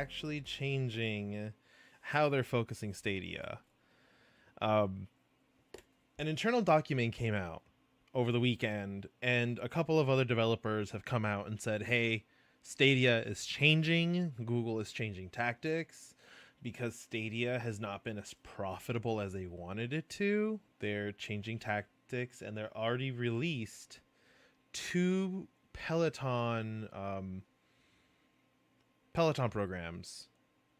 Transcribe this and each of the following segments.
actually changing how they're focusing Stadia. An internal document came out over the weekend, and a couple of other developers have come out and said, hey, Stadia is changing. Google is changing tactics because Stadia has not been as profitable as they wanted it to. They're changing tactics, and they're already released 2 Peloton programs,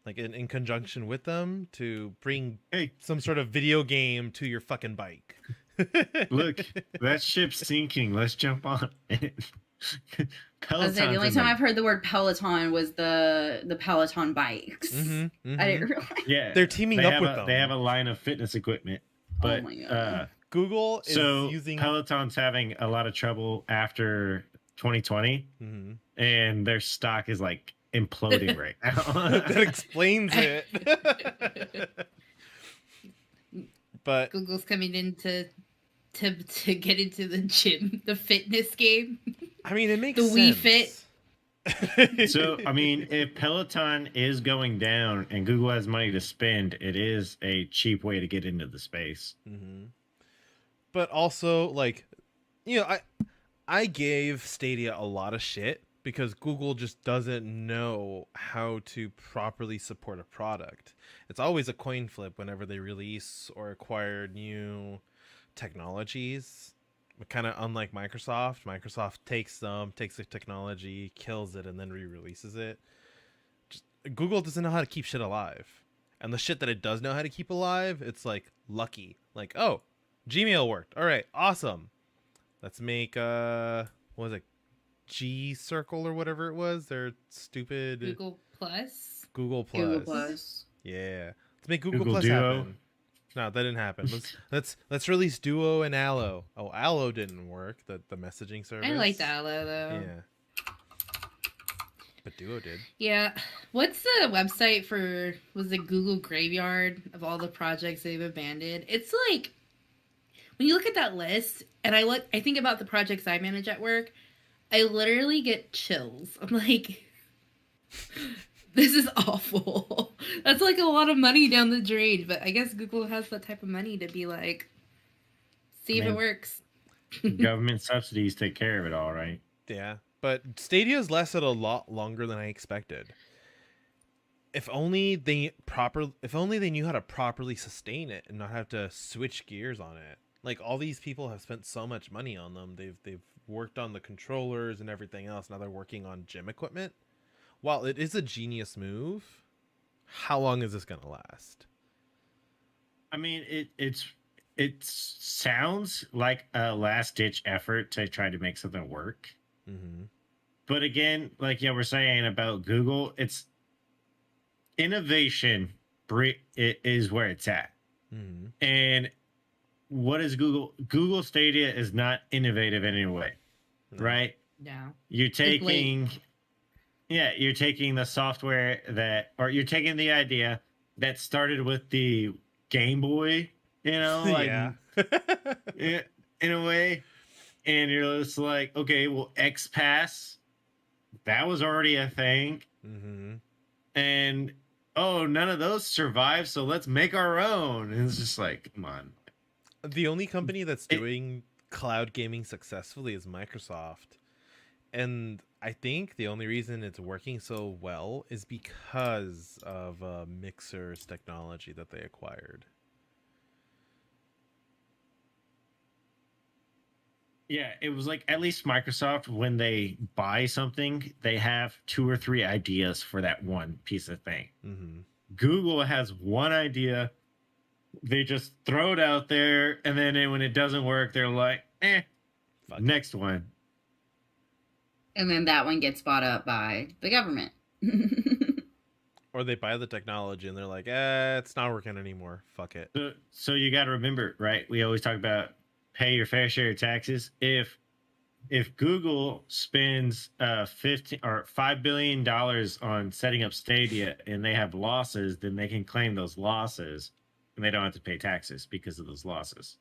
like in conjunction with them, to bring some sort of video game to your fucking bike. Look, that ship's sinking. Let's jump on it. I was saying, the only time I've heard the word Peloton was the Peloton bikes. Mm-hmm, mm-hmm. I didn't realize. Yeah, they're teaming up with them. They have a line of fitness equipment, but oh my God. Google is using Peloton's having a lot of trouble after 2020, mm-hmm. and their stock is like imploding right now. That explains it. But Google's coming in to get into the gym, the fitness game. I mean, it makes the sense. Wii Fit. So, I mean, if Peloton is going down and Google has money to spend, it is a cheap way to get into the space. Mm-hmm. But also, like, you know, I gave Stadia a lot of shit because Google just doesn't know how to properly support a product. It's always a coin flip whenever they release or acquire new technologies. Kind of unlike Microsoft. Microsoft takes the technology, kills it, and then re-releases it. Google doesn't know how to keep shit alive. And the shit that it does know how to keep alive, it's like lucky. Like, oh, Gmail worked. All right, awesome. Let's make what was it? G Circle or whatever it was. Their stupid Google Plus. Google Plus. Yeah. Let's make Google Plus Duo. happen. No, that didn't happen. Let's release Duo and Allo. Oh, Allo didn't work. The messaging service. I liked Allo though. Yeah. But Duo did. Yeah. What's the website for? Was it Google Graveyard of all the projects they've abandoned? It's like when you look at that list, and I think about the projects I manage at work. I literally get chills. I'm like, this is awful. That's like a lot of money down the drain. But I guess Google has that type of money to be like, see if it works. Government subsidies take care of it all, right? Yeah, but Stadia's lasted a lot longer than I expected. If only they knew how to properly sustain it and not have to switch gears on it. Like, all these people have spent so much money on them. They've worked on the controllers and everything else. Now they're working on gym equipment. While it is a genius move, how long is this going to last? I mean, it sounds like a last-ditch effort to try to make something work. Mm-hmm. But again, like we're saying about Google, it's innovation is where it's at. Mm-hmm. And what is Google? Google Stadia is not innovative in any way, right? No. You're taking the software you're taking the idea that started with the Game Boy, like, yeah. in a way, and you're just like, okay, well, XPass, that was already a thing, mm-hmm. and none of those survived, so let's make our own. And it's just like, come on. The only company that's doing cloud gaming successfully is Microsoft. And I think the only reason it's working so well is because of Mixer's technology that they acquired. Yeah, it was like, at least Microsoft, when they buy something, they have 2 or 3 ideas for that one piece of thing. Mm-hmm. Google has one idea. They just throw it out there, and then when it doesn't work, they're like, fuck next one. And then that one gets bought up by the government. Or they buy the technology, and they're like, it's not working anymore. Fuck it. So you got to remember, right? We always talk about pay your fair share of taxes. If Google spends $5 billion on setting up Stadia, and they have losses, then they can claim those losses. And they don't have to pay taxes because of those losses.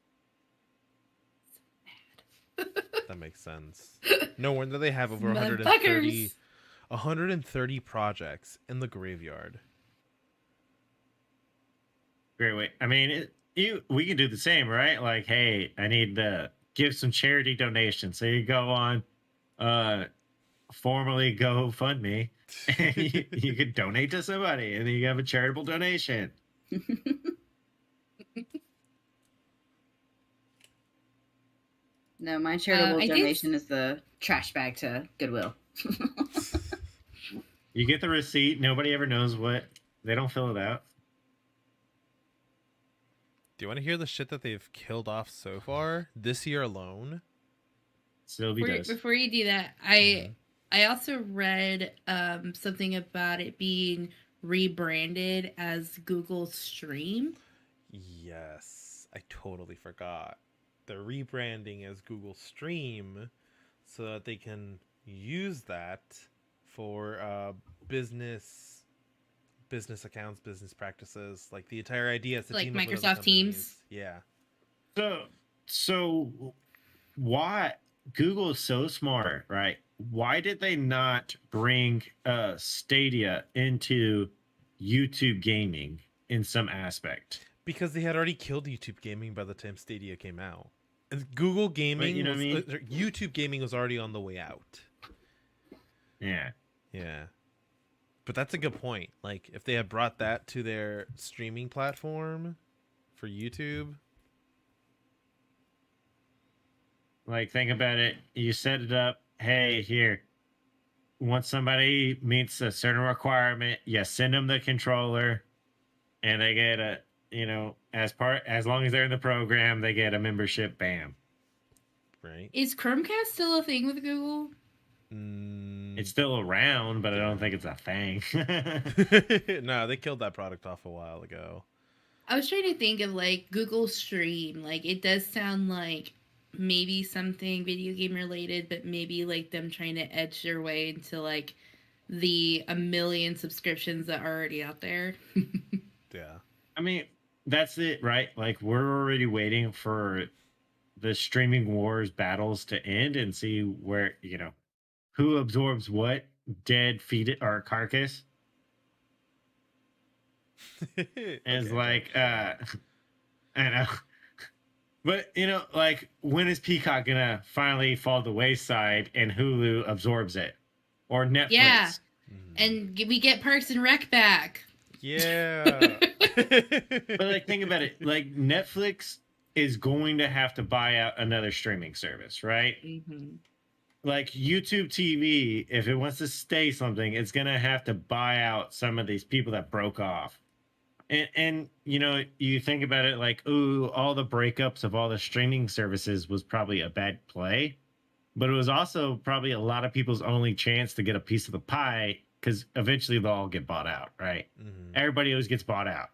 That makes sense. No wonder they have over 130 projects in the graveyard. Great way. I mean, we can do the same, right? Like, hey, I need to give some charity donations. So you go on, formerly GoFundMe, and you could donate to somebody, and then you have a charitable donation. No, my charitable I donation think is the trash bag to Goodwill. You get the receipt. Nobody ever knows what. They don't fill it out. Do you want to hear the shit that they've killed off so far this year alone? Sylvie does. before you do that, I also read something about it being rebranded as Google Stream. Yes, I totally forgot. They're rebranding as Google Stream so that they can use that for business accounts, business practices. Like the entire idea is to Like team up with other Microsoft Teams? companies. Yeah. So why Google is so smart, right? Why did they not bring Stadia into YouTube gaming in some aspect? Because they had already killed YouTube gaming by the time Stadia came out. And Google gaming, you know what I mean? YouTube gaming was already on the way out. Yeah. Yeah. But that's a good point. Like, if they had brought that to their streaming platform for YouTube. Like, think about it. You set it up. Hey, here. Once somebody meets a certain requirement, you send them the controller, and they get a, as long as they're in the program, they get a membership. Bam. Right? Is Chromecast still a thing with Google? It's still around, but I don't think it's a thing. No, they killed that product off a while ago. I was trying to think of like Google Stream. Like it does sound like maybe something video game related, but maybe like them trying to edge their way into like the 1 million subscriptions that are already out there. Yeah. I mean, that's it, right? Like, we're already waiting for the streaming wars battles to end and see where, who absorbs what dead feed or carcass. Is like, I know. But, like, when is Peacock going to finally fall to the wayside and Hulu absorbs it? Or Netflix? Yeah. And we get Parks and Rec back. Yeah. But, like, think about it. Like, Netflix is going to have to buy out another streaming service, right? Mm-hmm. Like, YouTube TV, if it wants to stay something, it's going to have to buy out some of these people that broke off. And you think about it like, ooh, all the breakups of all the streaming services was probably a bad play, but it was also probably a lot of people's only chance to get a piece of the pie, because eventually they'll all get bought out, right? Mm-hmm. Everybody always gets bought out.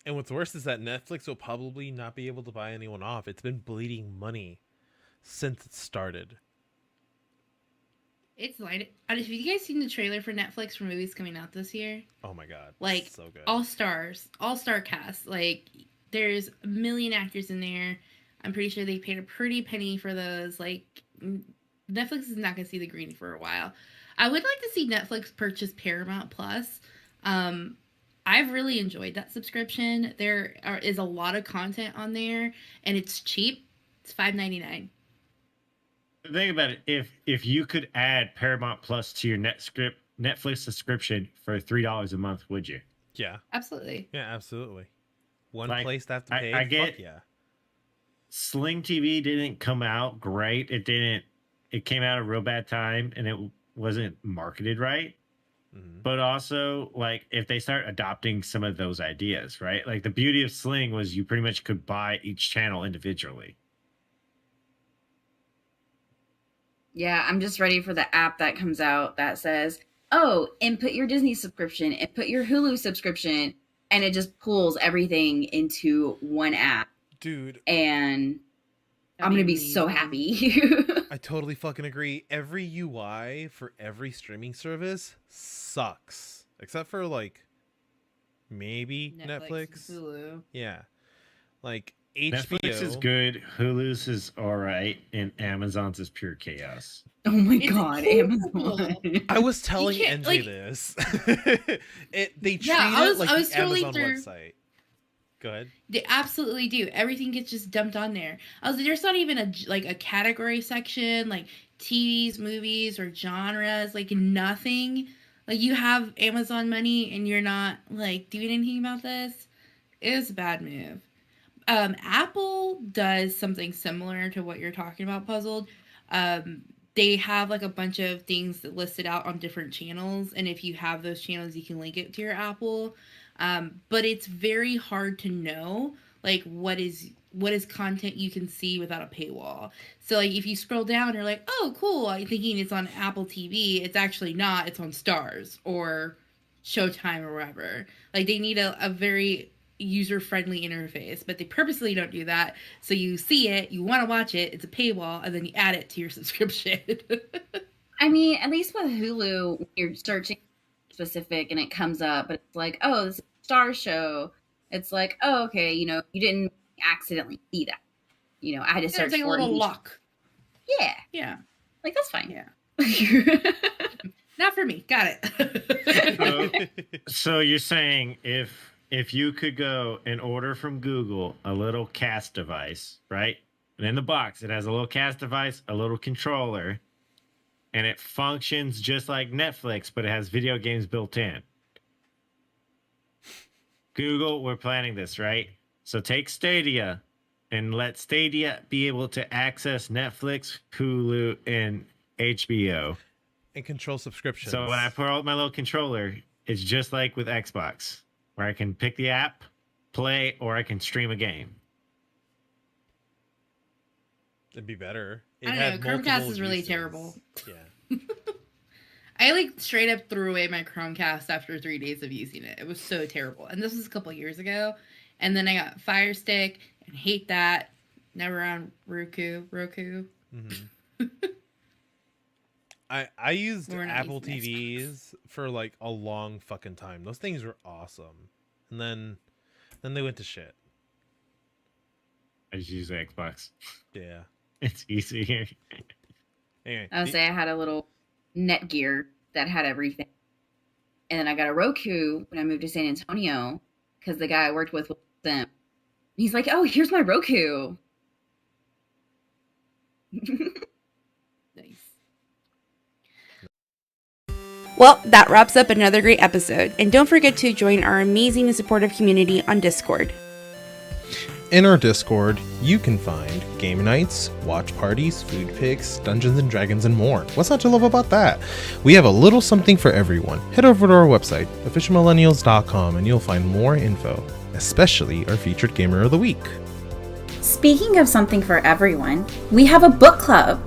And what's worse is that Netflix will probably not be able to buy anyone off. It's been bleeding money since it started. It's like, have you guys seen the trailer for Netflix for movies coming out this year? Oh my god. Like, so good. all-star cast. Like, there's 1 million actors in there. I'm pretty sure they paid a pretty penny for those. Like, Netflix is not going to see the green for a while. I would like to see Netflix purchase Paramount Plus. I've really enjoyed that subscription. There is a lot of content on there, and it's cheap. It's $5.99. Think about it. If you could add Paramount Plus to your Netflix subscription for $3 a month, would you? Yeah. Absolutely. Yeah, absolutely. One Like, place to have to pay. I get- Fuck yeah. Sling TV didn't come out great. It came out at a real bad time, and it wasn't marketed right. Mm-hmm. But also, like, if they start adopting some of those ideas, right? Like, the beauty of Sling was you pretty much could buy each channel individually. Yeah, I'm just ready for the app that comes out that says, oh, input your Disney subscription, input your Hulu subscription, and it just pulls everything into one app. Dude. And I'm going to be so happy. I totally fucking agree. Every UI for every streaming service sucks. Except for, like, maybe Netflix. Hulu. Yeah. Like, Netflix is good, Hulu's is all right, and Amazon's is pure chaos. Oh my It's god, horrible. Amazon. I was telling can't, NJ like- this. They treat Yeah, I it was- like I was the scrolling Amazon through- website. Go ahead. They absolutely do. Everything gets just dumped on there. I was like, there's not even a category section, like TVs, movies, or genres, like nothing. Like you have Amazon money and you're not like doing anything about this. It was a bad move. Apple does something similar to what you're talking about, Puzzled. They have like a bunch of things that listed out on different channels, and if you have those channels, you can link it to your Apple. But it's very hard to know like what is content you can see without a paywall. So like if you scroll down, you're like, oh cool, I'm thinking it's on Apple TV. It's actually not. It's on Stars or Showtime or wherever. Like they need a very user-friendly interface, but they purposely don't do that. So you see it, you want to watch it, it's a paywall, and then you add it to your subscription. I mean, at least with Hulu, you're searching specific and it comes up, but it's like, oh, this is a Star show. It's like, oh, okay, you didn't accidentally see that. I had to It's search like a for it. little lock. Yeah, Yeah. like that's fine. Yeah. Not for me. Got it. So you're saying if you could go and order from Google a little cast device, right? And in the box, it has a little cast device, a little controller, and it functions just like Netflix, but it has video games built in. Google, we're planning this, right? So take Stadia and let Stadia be able to access Netflix, Hulu, and HBO. And control subscriptions. So when I pull out my little controller, it's just like with Xbox, where I can pick the app, play, or I can stream a game. It'd be better. It I don't had know. Chromecast multiple is really uses. terrible. Yeah. I like straight up threw away my Chromecast after 3 days of using it. It was so terrible. And this was a couple years ago. And then I got Fire Stick and hate that. Never on Roku. Mm-hmm. I used We're not Apple using TVs for like a long fucking time. Those things were awesome. And then they went to shit. I just use Xbox. Yeah. It's easier. Anyway. I would say I had a little Netgear that had everything. And then I got a Roku when I moved to San Antonio because the guy I worked with them. He's like, oh, here's my Roku. Nice. Well, that wraps up another great episode. And don't forget to join our amazing and supportive community on Discord. In our Discord, you can find game nights, watch parties, food pics, Dungeons and Dragons, and more. What's not to love about that? We have a little something for everyone. Head over to our website, officialmillennials.com, and you'll find more info, especially our featured gamer of the week. Speaking of something for everyone, we have a book club.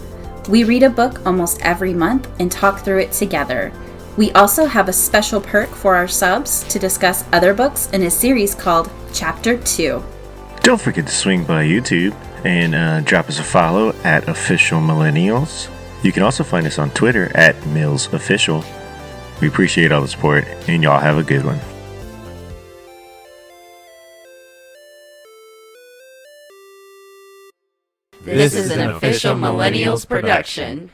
We read a book almost every month and talk through it together. We also have a special perk for our subs to discuss other books in a series called Chapter 2. Don't forget to swing by YouTube and drop us a follow at Official Millennials. You can also find us on Twitter at MillsOfficial. We appreciate all the support, and y'all have a good one. This is an Official Millennials production.